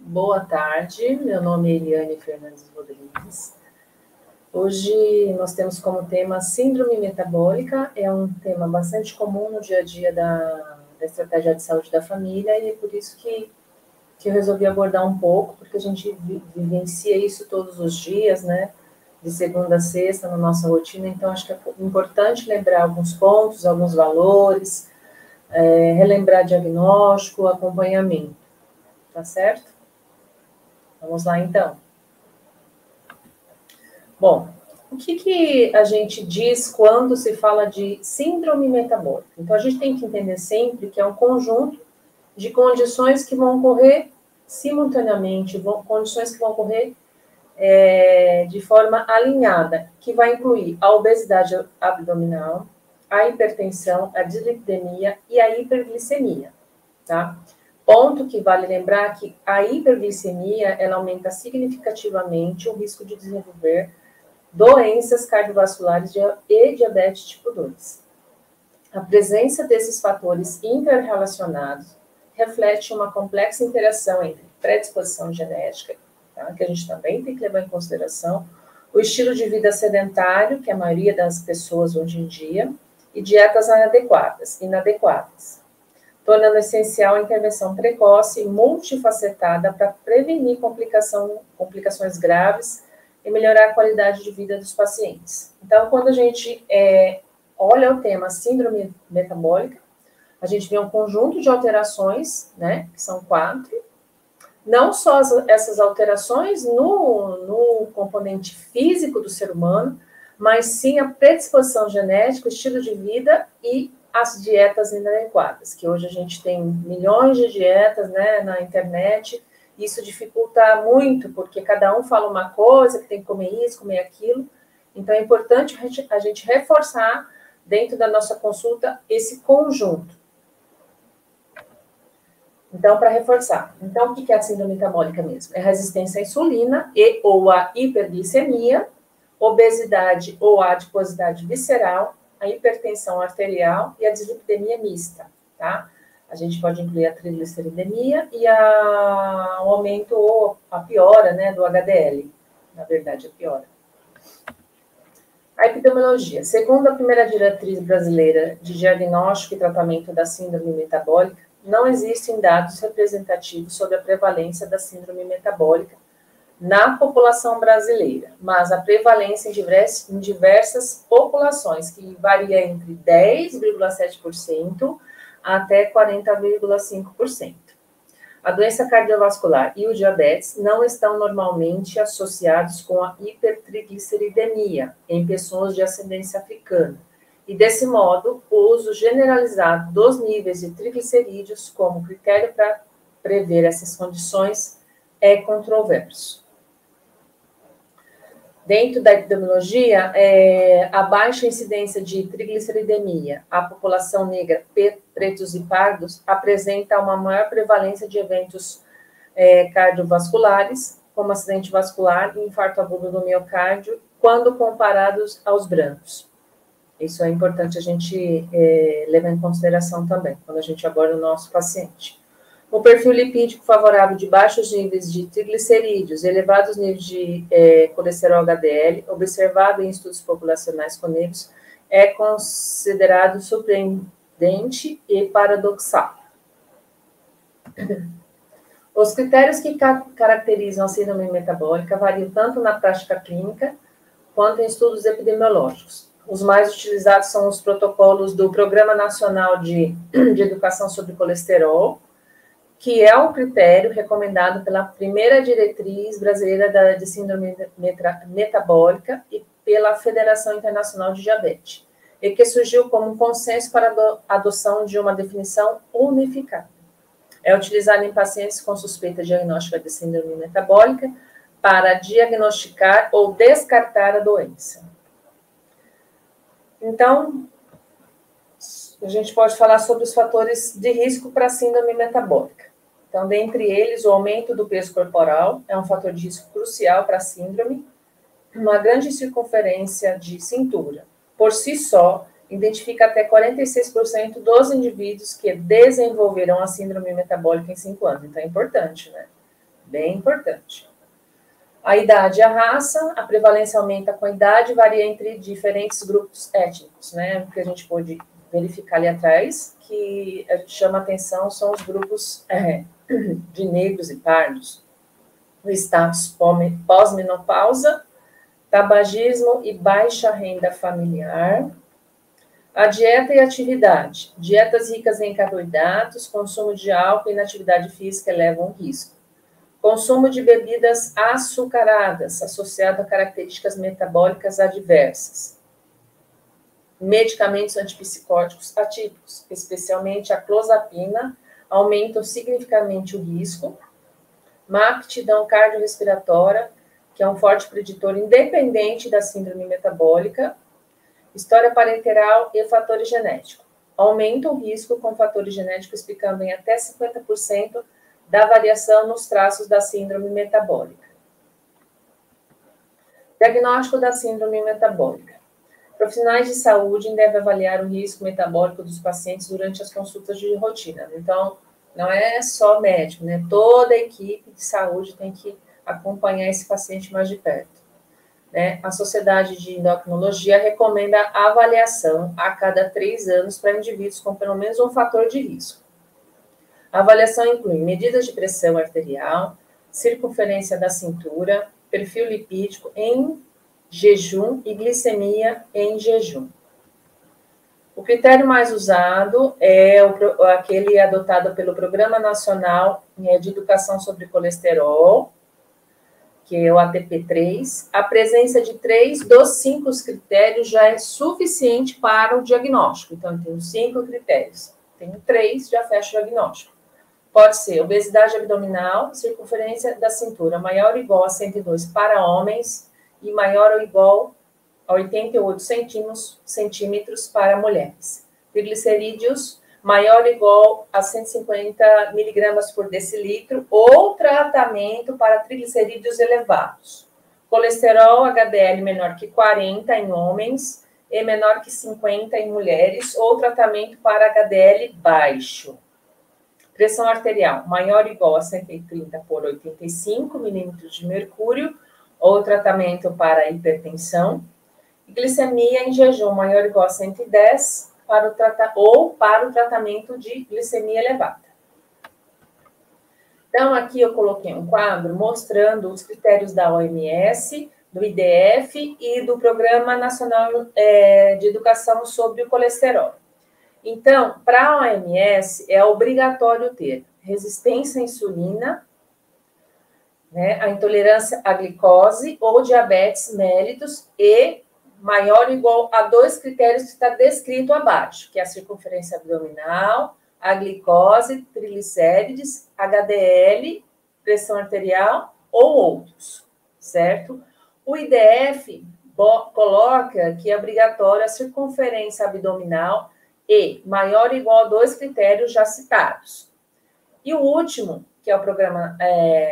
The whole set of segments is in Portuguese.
Boa tarde, meu nome é Eliane Fernandes Rodrigues. Hoje nós temos como tema síndrome metabólica, é um tema bastante comum no dia a dia da estratégia de saúde da família e é por isso que eu resolvi abordar um pouco, porque a gente vivencia isso todos os dias, né, de segunda a sexta na nossa rotina, então acho que é importante lembrar alguns pontos, alguns valores, relembrar diagnóstico, acompanhamento, tá certo? Vamos lá, então. Bom, o que a gente diz quando se fala de síndrome metabólica? Então, a gente tem que entender sempre que é um conjunto de condições que vão ocorrer simultaneamente, condições que vão ocorrer de forma alinhada, que vai incluir a obesidade abdominal, a hipertensão, a dislipidemia e a hiperglicemia, tá? Ponto que vale lembrar que a hiperglicemia, ela aumenta significativamente o risco de desenvolver doenças cardiovasculares e diabetes tipo 2. A presença desses fatores interrelacionados reflete uma complexa interação entre predisposição genética, tá, que a gente também tem que levar em consideração, o estilo de vida sedentário, que a maioria das pessoas hoje em dia, e dietas inadequadas, tornando essencial a intervenção precoce e multifacetada para prevenir complicações graves e melhorar a qualidade de vida dos pacientes. Então, quando a gente olha o tema síndrome metabólica, a gente vê um conjunto de alterações, né, que são 4, não só essas alterações no componente físico do ser humano, mas sim a predisposição genética, o estilo de vida e as dietas inadequadas, que hoje a gente tem milhões de dietas, né, na internet. Isso dificulta muito, porque cada um fala uma coisa, que tem que comer isso, comer aquilo. Então, é importante a gente reforçar, dentro da nossa consulta, esse conjunto. Então, para reforçar. Então, o que é a síndrome metabólica mesmo? É resistência à insulina e ou a hiperglicemia, obesidade ou adiposidade visceral, a hipertensão arterial e a dislipidemia mista, tá? A gente pode incluir a trigliceridemia e o aumento ou a piora, né, do HDL. Na verdade, a piora. A epidemiologia. Segundo a primeira diretriz brasileira de diagnóstico e tratamento da síndrome metabólica, não existem dados representativos sobre a prevalência da síndrome metabólica na população brasileira, mas a prevalência em diversas populações, que varia entre 10,7% até 40,5%. A doença cardiovascular e o diabetes não estão normalmente associados com a hipertrigliceridemia em pessoas de ascendência africana. E, desse modo, o uso generalizado dos níveis de triglicerídeos como critério para prever essas condições é controverso. Dentro da epidemiologia, a baixa incidência de trigliceridemia, a população negra, pretos e pardos, apresenta uma maior prevalência de eventos cardiovasculares, como acidente vascular e infarto agudo do miocárdio, quando comparados aos brancos. Isso é importante a gente levar em consideração também, quando a gente aborda o nosso paciente. O perfil lipídico favorável de baixos níveis de triglicerídeos, elevados níveis de colesterol HDL, observado em estudos populacionais com negros, é considerado surpreendente e paradoxal. Os critérios que caracterizam a síndrome metabólica variam tanto na prática clínica quanto em estudos epidemiológicos. Os mais utilizados são os protocolos do Programa Nacional de Educação sobre Colesterol, que é um critério recomendado pela primeira diretriz brasileira de síndrome metabólica e pela Federação Internacional de Diabetes, e que surgiu como um consenso para a adoção de uma definição unificada. É utilizado em pacientes com suspeita diagnóstica de síndrome metabólica para diagnosticar ou descartar a doença. Então, a gente pode falar sobre os fatores de risco para a síndrome metabólica. Então, dentre eles, o aumento do peso corporal é um fator de risco crucial para a síndrome. Uma grande circunferência de cintura, por si só, identifica até 46% dos indivíduos que desenvolverão a síndrome metabólica em 5 anos. Então, é importante, né? bem importante. A idade e a raça, a prevalência aumenta com a idade, varia entre diferentes grupos étnicos, né? O que a gente pôde verificar ali atrás, que a gente chama atenção são os grupos de negros e pardos, no status pós-menopausa, tabagismo e baixa renda familiar. A dieta e atividade. Dietas ricas em carboidratos, consumo de álcool e inatividade física elevam o risco. Consumo de bebidas açucaradas, associado a características metabólicas adversas. Medicamentos antipsicóticos atípicos, especialmente a clozapina, aumentam significativamente o risco. Má aptidão cardiorrespiratória, que é um forte preditor independente da síndrome metabólica. História parenteral e fatores genéticos. Aumenta o risco com fatores genéticos, explicando em até 50% da variação nos traços da síndrome metabólica. Diagnóstico da síndrome metabólica. Profissionais de saúde devem avaliar o risco metabólico dos pacientes durante as consultas de rotina. Então, não é só médico, né? Toda a equipe de saúde tem que acompanhar esse paciente mais de perto. Né? A Sociedade de Endocrinologia recomenda a avaliação a cada 3 anos para indivíduos com pelo menos um fator de risco. A avaliação inclui medidas de pressão arterial, circunferência da cintura, perfil lipídico em jejum e glicemia em jejum. O critério mais usado é aquele adotado pelo Programa Nacional de Educação sobre Colesterol, que é o ATP3. A presença de 3 dos 5 critérios já é suficiente para o diagnóstico. Então, eu tenho 5 critérios. Tenho 3, já fecho o diagnóstico. Pode ser obesidade abdominal, circunferência da cintura maior ou igual a 102 para homens e maior ou igual a 88 centímetros para mulheres. Triglicerídeos maior ou igual a 150 miligramas por decilitro ou tratamento para triglicerídeos elevados. Colesterol HDL menor que 40 em homens e menor que 50 em mulheres ou tratamento para HDL baixo. Pressão arterial maior ou igual a 130 por 85 milímetros de mercúrio ou tratamento para hipertensão. Glicemia em jejum maior ou igual a 110 para o tratamento de glicemia elevada. Então, aqui eu coloquei um quadro mostrando os critérios da OMS, do IDF e do Programa Nacional de Educação sobre o Colesterol. Então, para a OMS, é obrigatório ter resistência à insulina, né, a intolerância à glicose ou diabetes mellitus e maior ou igual a 2 critérios que está descrito abaixo, que é a circunferência abdominal, a glicose, triglicérides, HDL, pressão arterial ou outros, certo? O IDF coloca que é obrigatório a circunferência abdominal e maior ou igual a 2 critérios já citados. E o último, que é o Programa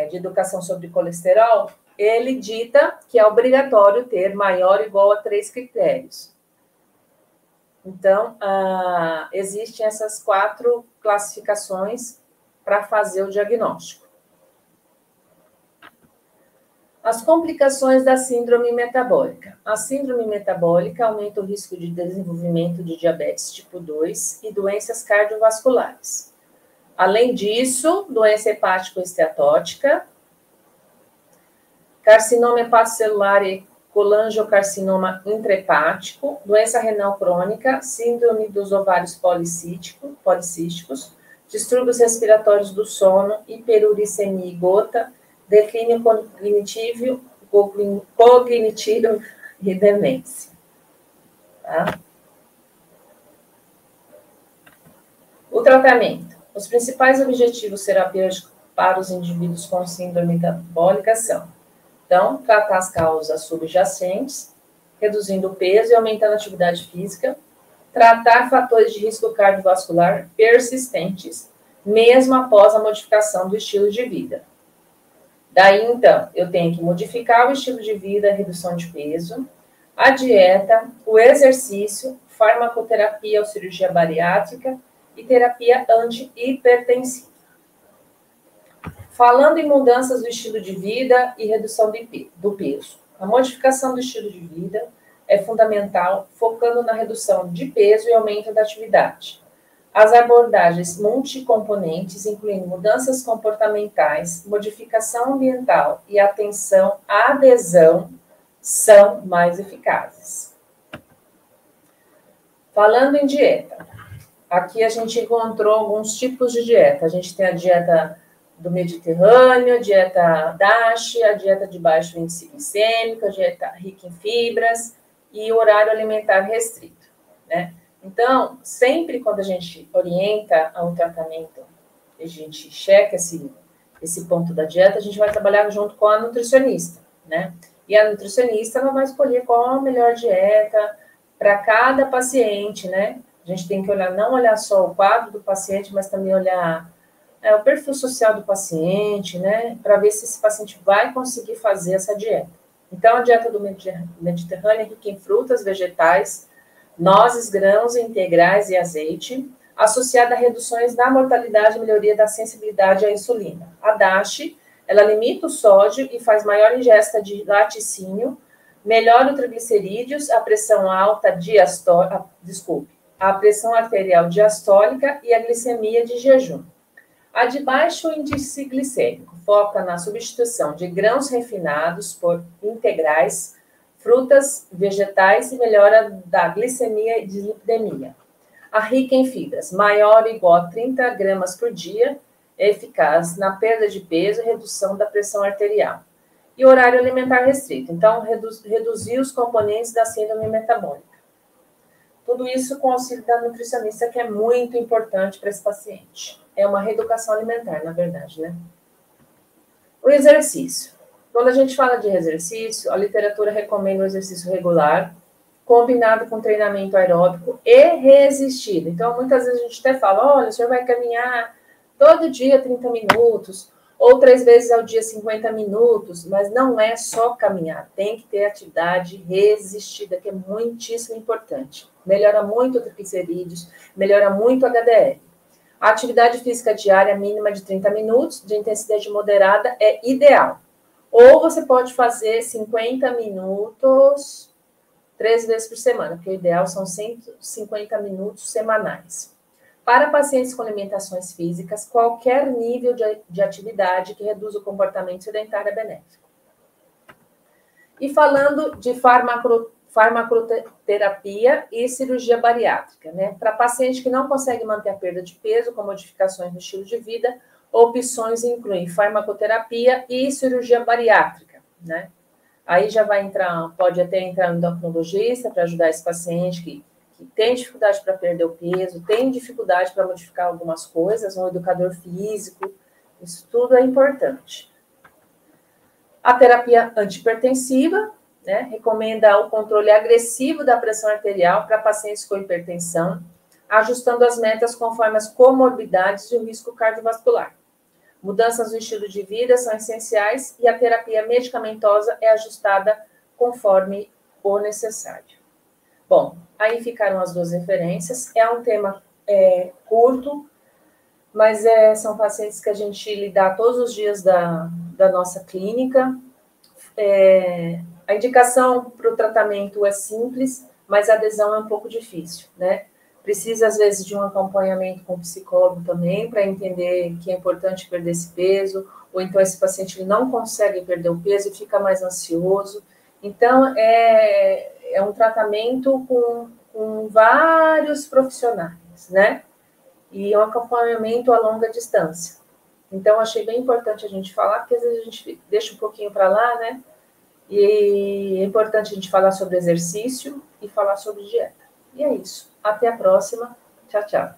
de Educação sobre Colesterol, ele dita que é obrigatório ter maior ou igual a 3 critérios. Então, existem essas 4 classificações para fazer o diagnóstico. As complicações da síndrome metabólica. A síndrome metabólica aumenta o risco de desenvolvimento de diabetes tipo 2 e doenças cardiovasculares. Além disso, doença hepático-esteatótica, carcinoma hepatocelular e colangiocarcinoma intrahepático, doença renal crônica, síndrome dos ovários policísticos, distúrbios respiratórios do sono, hiperuricemia e gota, declínio cognitivo e demência. Tá? O tratamento. Os principais objetivos terapêuticos para os indivíduos com síndrome metabólica são: então, tratar as causas subjacentes, reduzindo o peso e aumentando a atividade física, tratar fatores de risco cardiovascular persistentes, mesmo após a modificação do estilo de vida. Daí, então, eu tenho que modificar o estilo de vida, a redução de peso, a dieta, o exercício, farmacoterapia ou cirurgia bariátrica e terapia anti-hipertensiva. Falando em mudanças do estilo de vida e redução do peso. A modificação do estilo de vida é fundamental, focando na redução de peso e aumento da atividade. As abordagens multicomponentes, incluindo mudanças comportamentais, modificação ambiental e atenção à adesão, são mais eficazes. Falando em dieta, aqui a gente encontrou alguns tipos de dieta. A gente tem a dieta do Mediterrâneo, a dieta DASH, a dieta de baixo índice glicêmico, a dieta rica em fibras e o horário alimentar restrito, né? Então, sempre quando a gente orienta a um tratamento, a gente checa esse ponto da dieta, a gente vai trabalhar junto com a nutricionista, né? E a nutricionista ela vai escolher qual a melhor dieta para cada paciente, né? A gente tem que olhar, não olhar só o quadro do paciente, mas também olhar o perfil social do paciente, né? Para ver se esse paciente vai conseguir fazer essa dieta. Então, a dieta do Mediterrâneo é rica em frutas, vegetais, nozes, grãos integrais e azeite, associada a reduções da mortalidade e melhoria da sensibilidade à insulina. A DASH, ela limita o sódio e faz maior ingesta de laticínio, melhora o triglicerídeos, a pressão alta a pressão arterial diastólica e a glicemia de jejum. A de baixo índice glicêmico foca na substituição de grãos refinados por integrais, frutas, vegetais e melhora da glicemia e dislipidemia. A rica em fibras, maior ou igual a 30 gramas por dia, é eficaz na perda de peso e redução da pressão arterial. E horário alimentar restrito, então reduzir os componentes da síndrome metabólica. Tudo isso com o auxílio da nutricionista, que é muito importante para esse paciente. É uma reeducação alimentar, na verdade, né? O exercício. Quando a gente fala de exercício, a literatura recomenda o exercício regular, combinado com treinamento aeróbico e resistido. Então, muitas vezes a gente até fala, olha, o senhor vai caminhar todo dia 30 minutos, ou 3 vezes ao dia 50 minutos, mas não é só caminhar, tem que ter atividade resistida, que é muitíssimo importante. Melhora muito o triglicerídeos, melhora muito o HDL. A atividade física diária mínima de 30 minutos, de intensidade moderada, é ideal. Ou você pode fazer 50 minutos 3 vezes por semana, porque o ideal são 150 minutos semanais. Para pacientes com limitações físicas, qualquer nível de atividade que reduza o comportamento sedentário é benéfico. E falando de farmacoterapia e cirurgia bariátrica, né? Para paciente que não consegue manter a perda de peso com modificações no estilo de vida, opções incluem farmacoterapia e cirurgia bariátrica, né? Aí já vai entrar, pode até entrar um endocrinologista para ajudar esse paciente que tem dificuldade para perder o peso, tem dificuldade para modificar algumas coisas, um educador físico, isso tudo é importante. A terapia antihipertensiva, né, recomenda o controle agressivo da pressão arterial para pacientes com hipertensão, ajustando as metas conforme as comorbidades e o risco cardiovascular. Mudanças no estilo de vida são essenciais e a terapia medicamentosa é ajustada conforme o necessário. Bom, aí ficaram as 2 referências. É um tema curto, mas são pacientes que a gente lida todos os dias da nossa clínica. A indicação para o tratamento é simples, mas a adesão é um pouco difícil, né? Precisa, às vezes, de um acompanhamento com o psicólogo também, para entender que é importante perder esse peso, ou então esse paciente ele não consegue perder o peso e fica mais ansioso. Então, é um tratamento com vários profissionais, né? E é um acompanhamento a longa distância. Então, achei bem importante a gente falar, porque às vezes a gente deixa um pouquinho para lá, né? E é importante a gente falar sobre exercício e falar sobre dieta. E é isso. Até a próxima. Tchau, tchau.